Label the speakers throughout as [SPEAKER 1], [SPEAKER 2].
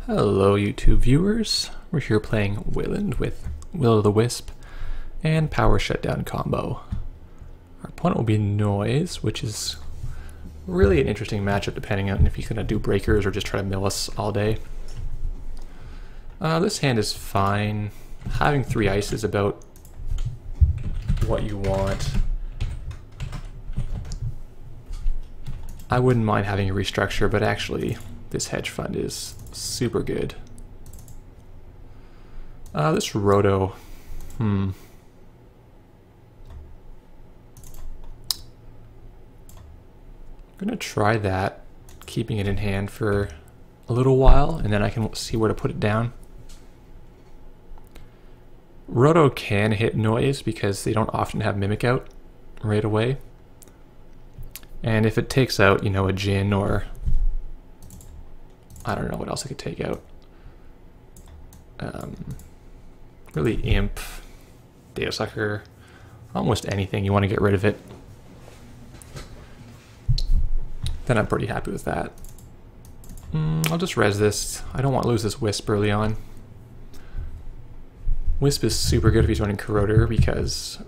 [SPEAKER 1] Hello YouTube viewers, we're here playing Weyland with the-Wisp and Power Shutdown Combo. Our opponent will be Noise, which is really an interesting matchup depending on if he's going to do breakers or just try to mill us all day. This hand is fine. Having 3 ice is about what you want. I wouldn't mind having a restructure, but actually this hedge fund is super good. This roto, I'm gonna try that, keeping it in hand for a little while, and then I can see where to put it down. Roto can hit Noise because they don't often have Mimic out right away. And if it takes out, you know, a Djinn or I don't know what else I could take out. Really Imp, Data Sucker, almost anything you want to get rid of it. Then I'm pretty happy with that. I'll just res this. I don't want to lose this Wisp early on. Wisp is super good if he's running Corroder because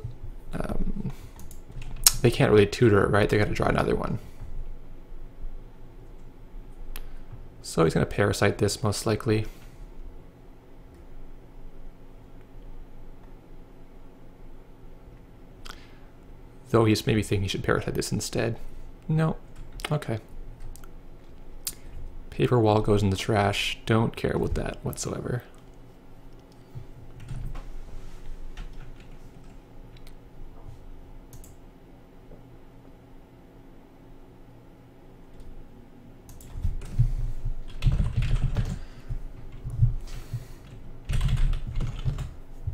[SPEAKER 1] they can't really tutor it, right? They got to draw another one. So he's going to parasite this most likely. Though he's maybe thinking he should parasite this instead. No. Okay. Paper wall goes in the trash. Don't care about that whatsoever.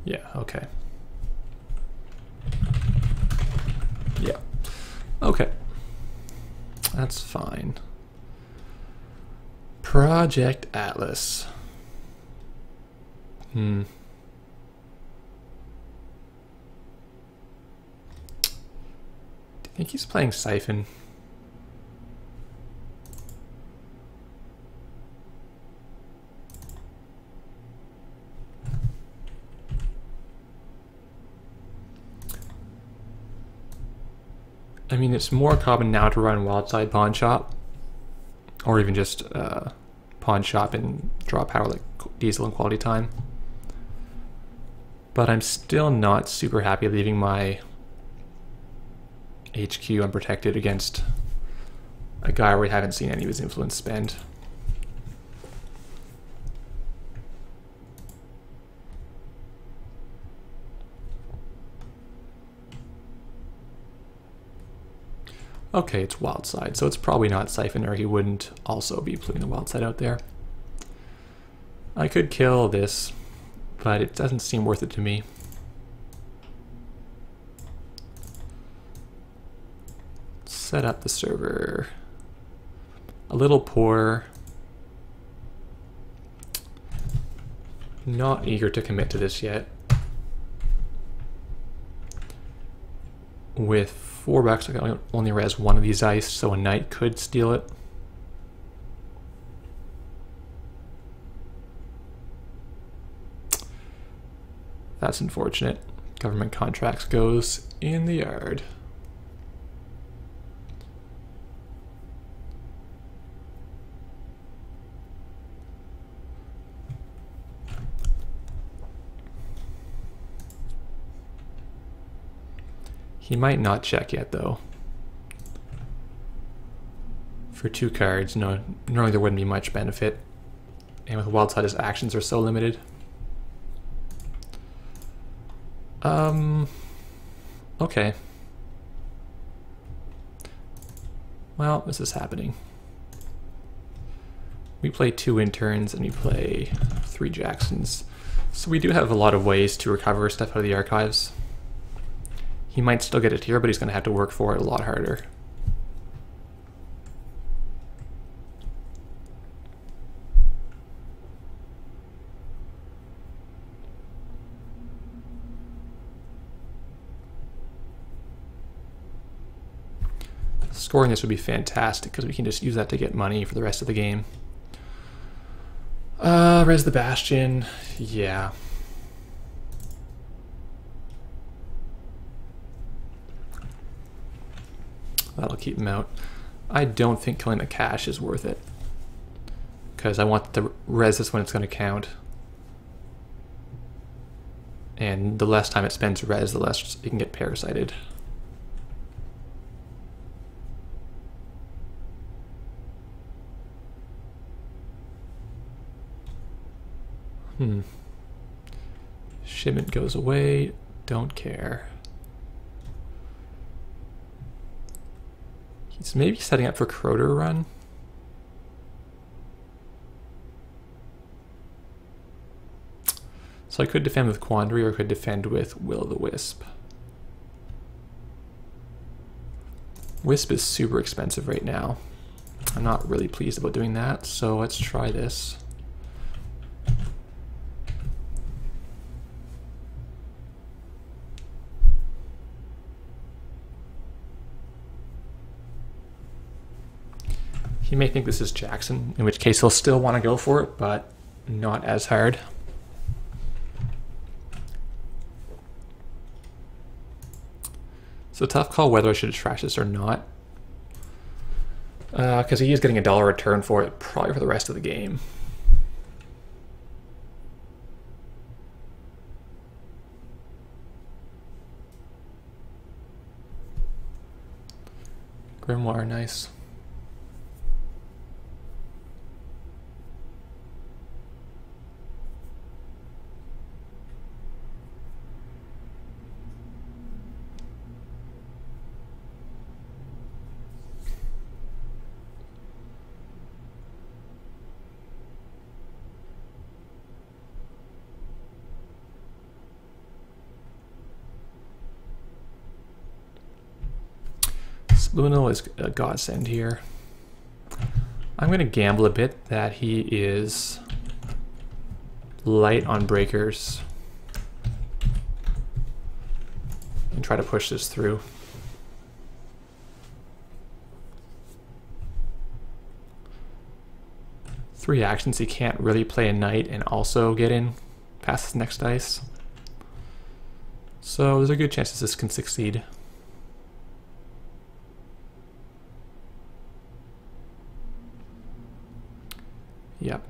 [SPEAKER 1] Yeah, okay. Yeah. Okay. That's fine. Project Atlas. Do you think he's playing Siphon? I mean, it's more common now to run Wyldside Pawn Shop, or even just Pawn Shop and draw power like Diesel and Quality Time. But I'm still not super happy leaving my HQ unprotected against a guy where we haven't seen any of his influence spend. Okay, it's Wyldside, so it's probably not Siphon, or he wouldn't also be putting the Wyldside out there. I could kill this, but it doesn't seem worth it to me. Set up the server. A little poor. Not eager to commit to this yet. With $4, I can only res one of these ice, so a knight could steal it. That's unfortunate. Government contracts goes in the yard. He might not check yet, though. For 2 cards, no, normally there wouldn't be much benefit. And with Wyldside, his actions are so limited. Okay. Well, this is happening. We play 2 interns and we play 3 Jacksons. So we do have a lot of ways to recover stuff out of the archives. He might still get it here, but he's going to have to work for it a lot harder. Scoring this would be fantastic because we can just use that to get money for the rest of the game. Res the Bastion, yeah. That'll keep him out. I don't think killing the cache is worth it, because I want to res this when it's going to count. And the less time it spends res, the less it can get parasited. Shipment goes away, don't care. He's maybe setting up for Corroder run. So I could defend with Quandary, or I could defend with the-Wisp. Wisp is super expensive right now. I'm not really pleased about doing that, so let's try this. He may think this is Jackson, in which case he'll still want to go for it, but not as hard. So tough call whether I should trash this or not, because he is getting $1 return for it, probably for the rest of the game. Grimoire, nice. Luminal is a godsend here. I'm going to gamble a bit that he is light on breakers and try to push this through. Three actions, he can't really play a knight and also get in past his next dice. So there's a good chance this can succeed. Yep,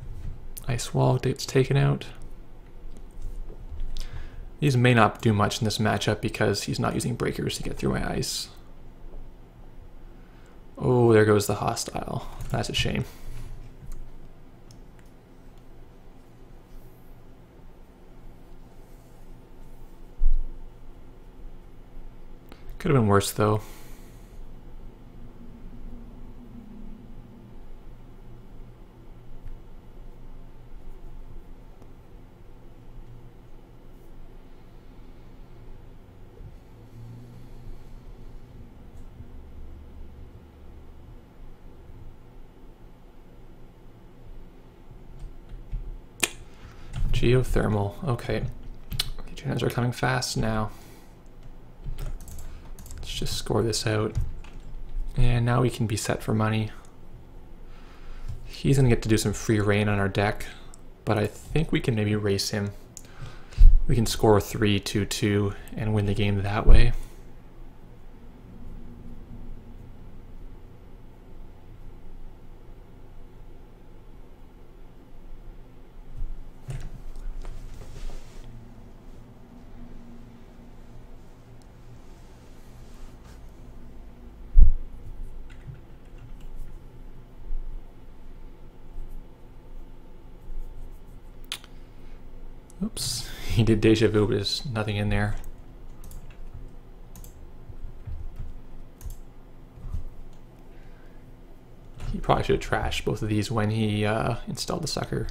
[SPEAKER 1] Ice Wall gets taken out. These may not do much in this matchup because he's not using breakers to get through my ice. Oh, there goes the hostile. That's a shame. Could have been worse though. Geothermal, okay. Legionnaires are coming fast now. Let's just score this out. And now we can be set for money. He's gonna get to do some free reign on our deck, but I think we can maybe race him. We can score 3-2-2 and win the game that way. Oops, he did Deja Vu, but there's nothing in there. He probably should have trashed both of these when he installed the sucker.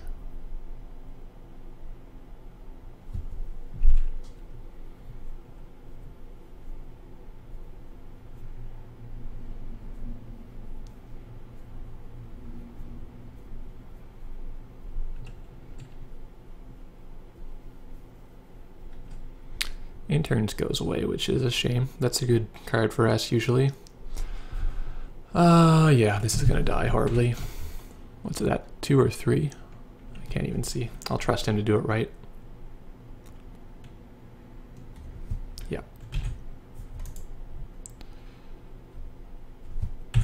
[SPEAKER 1] Interns goes away, which is a shame. That's a good card for us usually. Yeah, this is gonna die horribly. What's it at? 2 or 3? Can't even see. I'll trust him to do it right. Yep.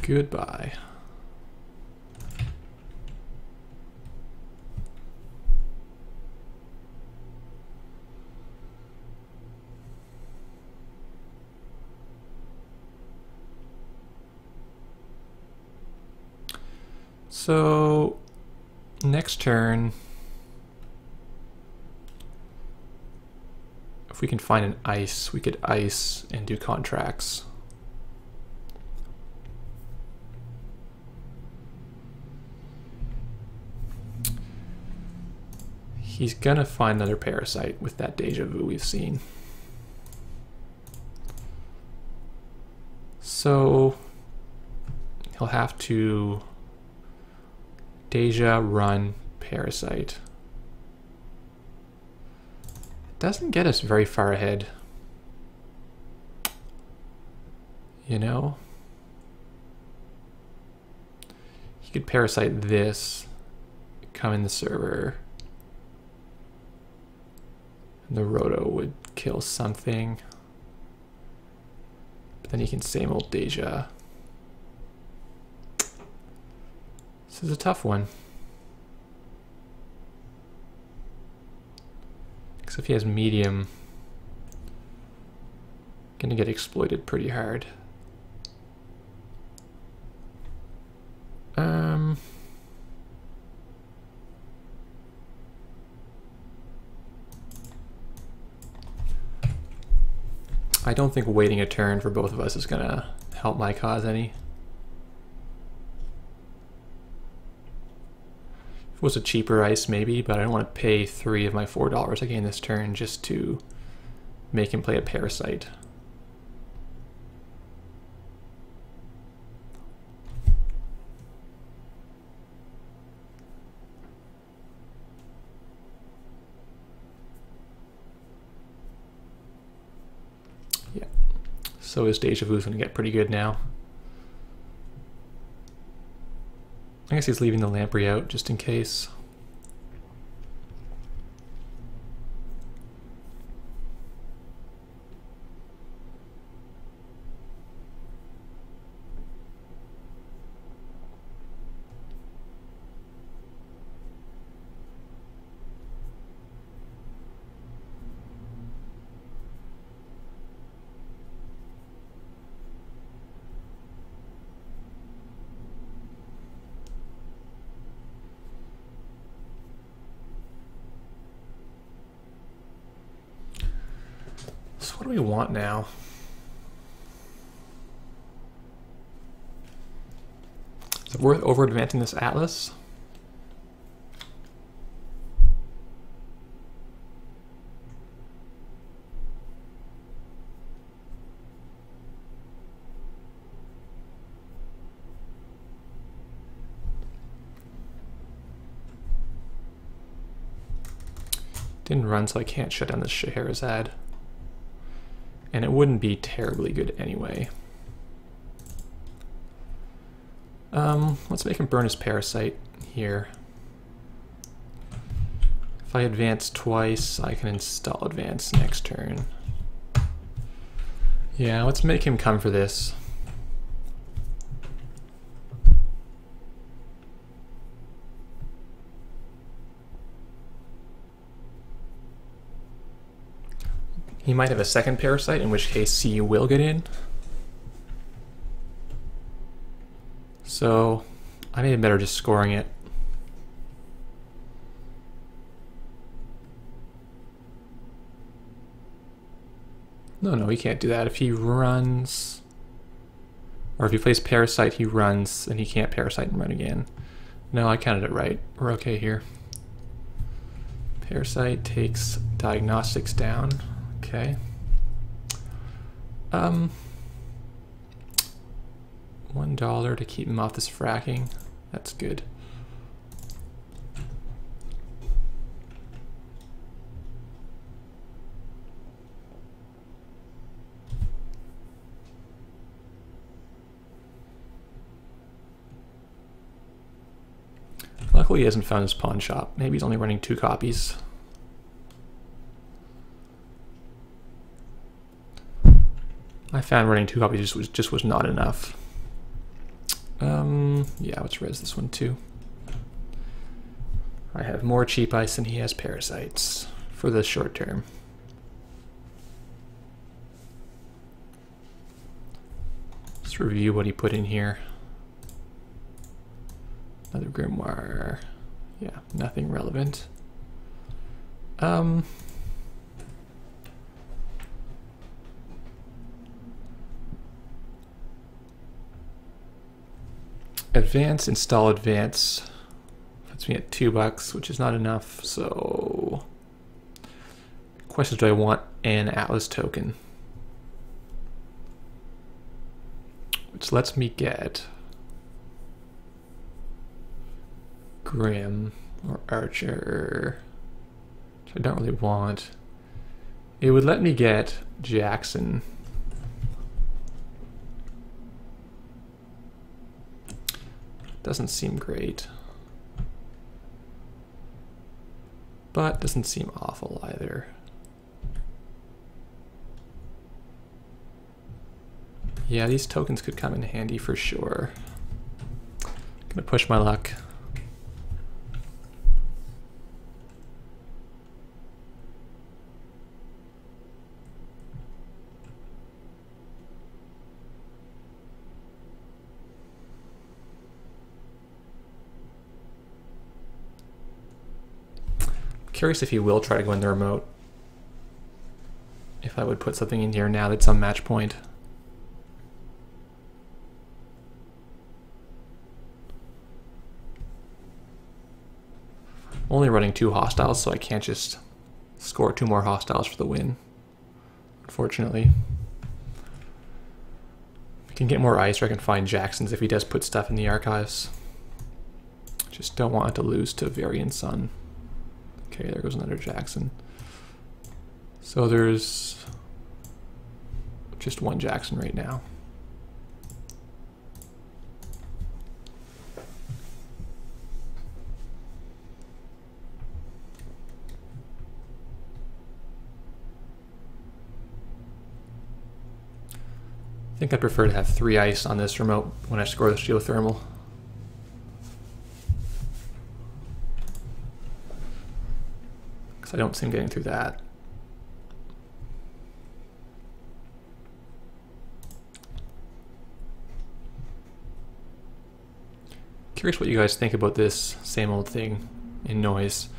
[SPEAKER 1] Goodbye. So next turn, if we can find an ice, we could ice and do contracts. He's gonna find another parasite with that deja vu we've seen. So he'll have to deja, run, parasite. It doesn't get us very far ahead. You know? He could parasite this, come in the server. And the roto would kill something. But then he can same old deja. This is a tough one. Because if he has medium, gonna get exploited pretty hard. I don't think waiting a turn for both of us is gonna help my cause any. If it was a cheaper ice, maybe, but I don't want to pay 3 of my $4 I gain this turn just to make him play a parasite. Yeah. So his deja vu is going to get pretty good now. I guess he's leaving the Lamprey out just in case. So what do we want now? Is it worth over advancing this Atlas? Didn't run, so I can't shut down this Scheherazade. And it wouldn't be terribly good anyway. Let's make him burn his parasite here. If I advance twice, I can install advance next turn. Yeah, let's make him come for this. He might have a second parasite, in which case C will get in. So I may be better just scoring it. No, he can't do that. If he runs, or if he plays parasite, he runs, and he can't parasite and run again. No, I counted it right. We're okay here. Parasite takes diagnostics down. Okay. $1 to keep him off this fracking. That's good. Luckily he hasn't found his pawn shop. Maybe he's only running 2 copies. I found running 2 copies just was not enough. Yeah, let's res this one too. I have more cheap ice than he has parasites for the short term. Let's review what he put in here. Another grimoire. Yeah, nothing relevant. Advance, install advance. Puts me at $2, which is not enough, so... Question is, do I want an Atlas token? Which lets me get... Grim or Archer, which I don't really want. It would let me get Jackson. Doesn't seem great, but doesn't seem awful either. Yeah, these tokens could come in handy for sure. Gonna push my luck. Curious if he will try to go in the remote. If I would put something in here now that's some match point. Only running 2 hostiles, so I can't just score 2 more hostiles for the win, unfortunately. I can get more ice, or I can find Jackson's if he does put stuff in the archives. Just don't want to lose to Varian Sun. Okay, there goes another Jackson. So there's just 1 Jackson right now. I think I prefer to have 3 ice on this remote when I score the geothermal. Because I don't see him getting through that. Curious what you guys think about this same old thing in Noise.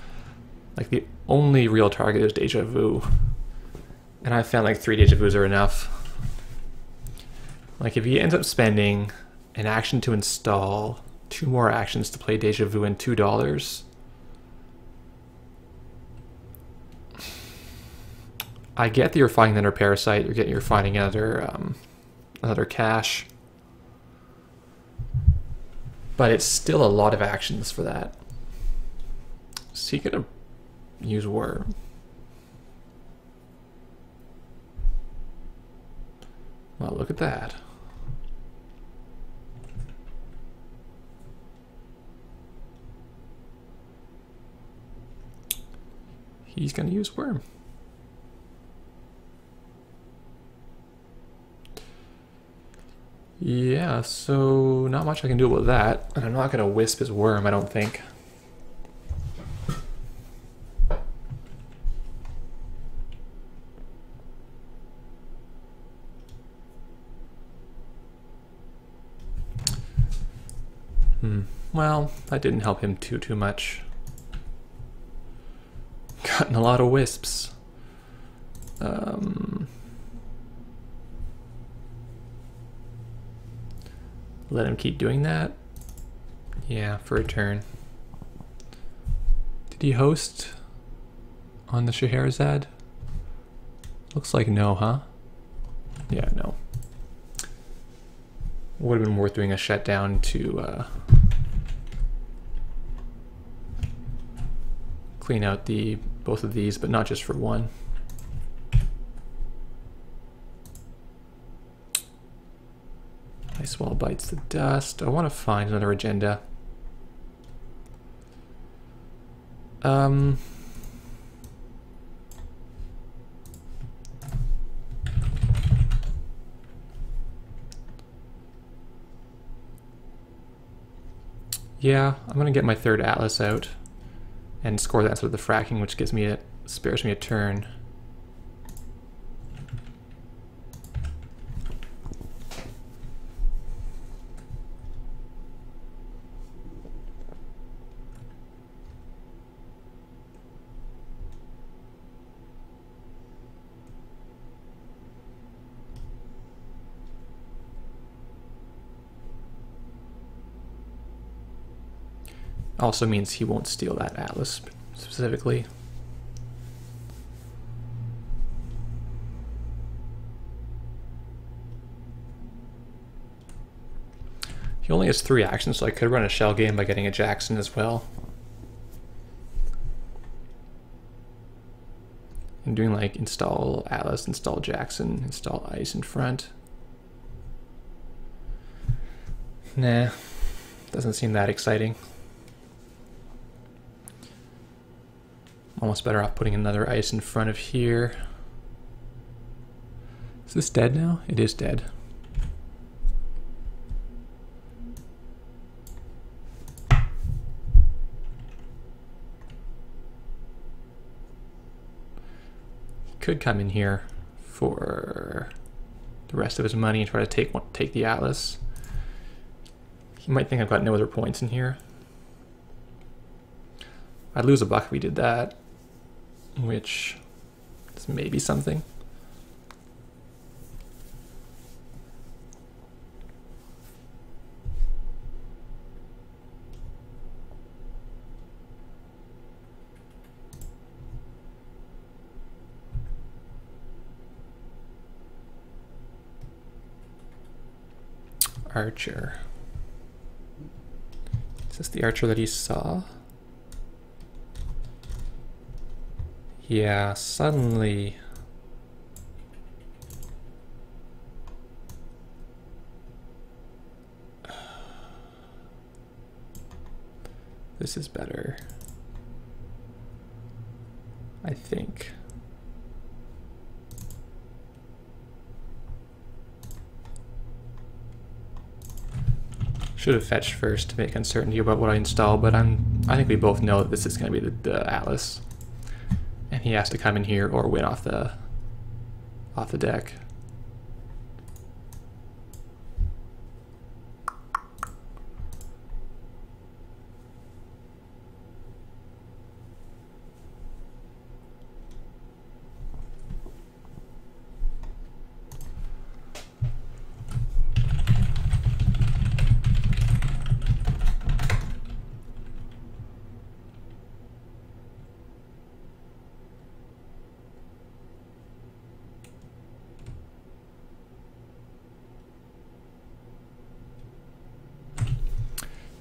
[SPEAKER 1] Like, the only real target is Deja Vu. And I found like 3 Deja Vus are enough. Like, if he ends up spending an action to install, 2 more actions to play Deja Vu, and $2, I get that you're finding another parasite, you're finding another cache, but it's still a lot of actions for that. Is he gonna use Wyrm? Well, look at that. He's gonna use Wyrm. Yeah, so not much I can do about that. And I'm not gonna Wisp his Wyrm, I don't think. Well, that didn't help him too much. Gotten a lot of Wisps. Let him keep doing that? Yeah, for a turn. Did he host on the Scheherazade? Looks like no, huh? Yeah, no. Would have been worth doing a shutdown to clean out both of these, but not just for one. Ice Wall bites the dust. I want to find another agenda. Um, yeah, I'm gonna get my third Atlas out and score that with the fracking, which gives me spares me a turn. Also means he won't steal that Atlas specifically. He only has 3 actions, so I could run a shell game by getting a Jackson as well. And doing like install Atlas, install Jackson, install Ice in front. Nah, doesn't seem that exciting. Almost better off putting another Ice in front of here. Is this dead now? It is dead. Could come in here for the rest of his money and try to take the Atlas. He might think I've got no other points in here. I'd lose a buck if we did that, which is maybe something. Archer. Is this the archer that he saw? Yeah, suddenly... This is better, I think. Should have fetched first to make uncertainty about what I install, but I think we both know that this is going to be the Atlas, and he has to come in here or win off the deck.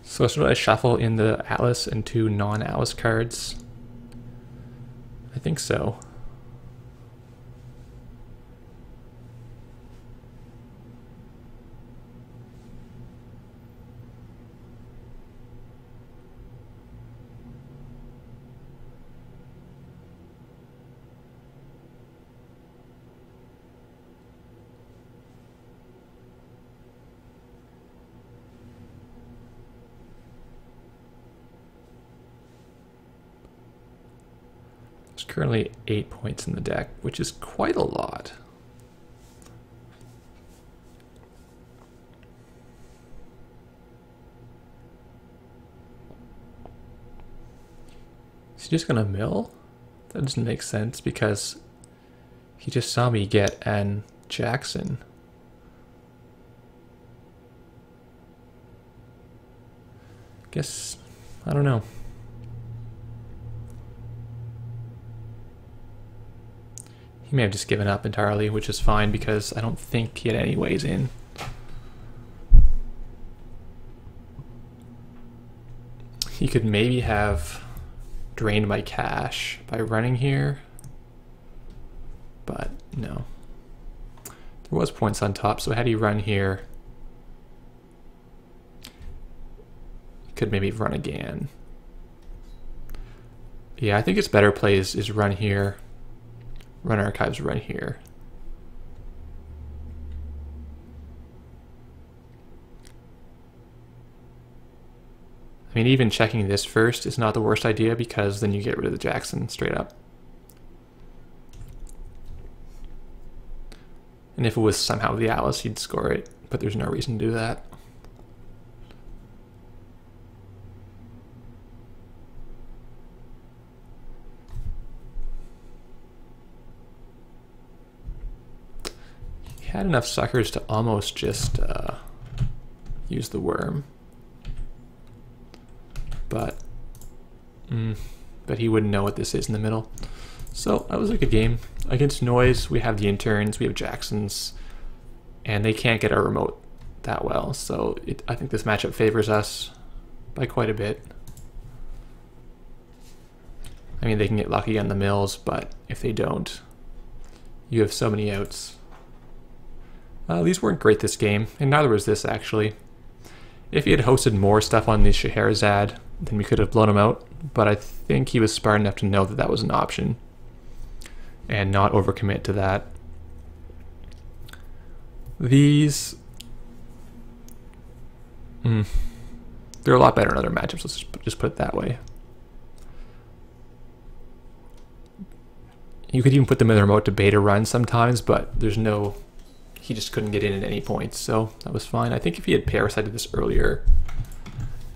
[SPEAKER 1] So should I shuffle in the Atlas and 2 non-Atlas cards? I think so. There's currently 8 points in the deck, which is quite a lot. Is he just gonna mill? That doesn't make sense because he just saw me get an Jackson. Guess, I don't know. He may have just given up entirely, which is fine because I don't think he had any ways in. He could maybe have drained my cash by running here, but no. There was points on top, so had he run here, he could maybe run again. Yeah, I think its better play is run here, run archives, run here. I mean, even checking this first is not the worst idea because then you get rid of the Jackson straight up. And if it was somehow the Alice, he'd score it, but there's no reason to do that. He had enough suckers to almost just use the Wyrm. But he wouldn't know what this is in the middle. So that was a good game. Against Noise, we have the interns, we have Jacksons, and they can't get our remote that well. So I think this matchup favors us by quite a bit. I mean, they can get lucky on the mills, but if they don't, you have so many outs. These weren't great this game, and neither was this actually. If he had hosted more stuff on the Scheherazade, then we could have blown him out, but I think he was smart enough to know that that was an option and not overcommit to that. These, they're a lot better in other matchups, let's just put it that way. You could even put them in the remote to beta run sometimes, but there's no, he just couldn't get in at any point, so that was fine. I think if he had parasited this earlier,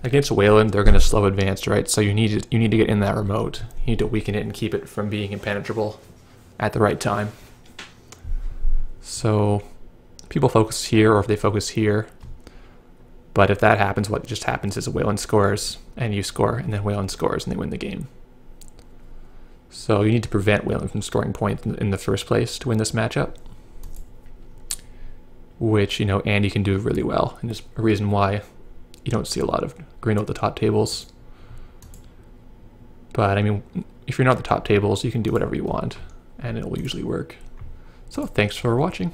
[SPEAKER 1] against Weyland, they're going to slow advance, right? So you need to get in that remote. You need to weaken it and keep it from being impenetrable at the right time. So people focus here, or if they focus here. But if that happens, what just happens is Weyland scores, and you score, and then Weyland scores, and they win the game. So you need to prevent Weyland from scoring points in the first place to win this matchup. Which, you know, Andy can do really well, and there's a reason why you don't see a lot of green at the top tables. But I mean, if you're not at the top tables, you can do whatever you want, and it will usually work. So thanks for watching.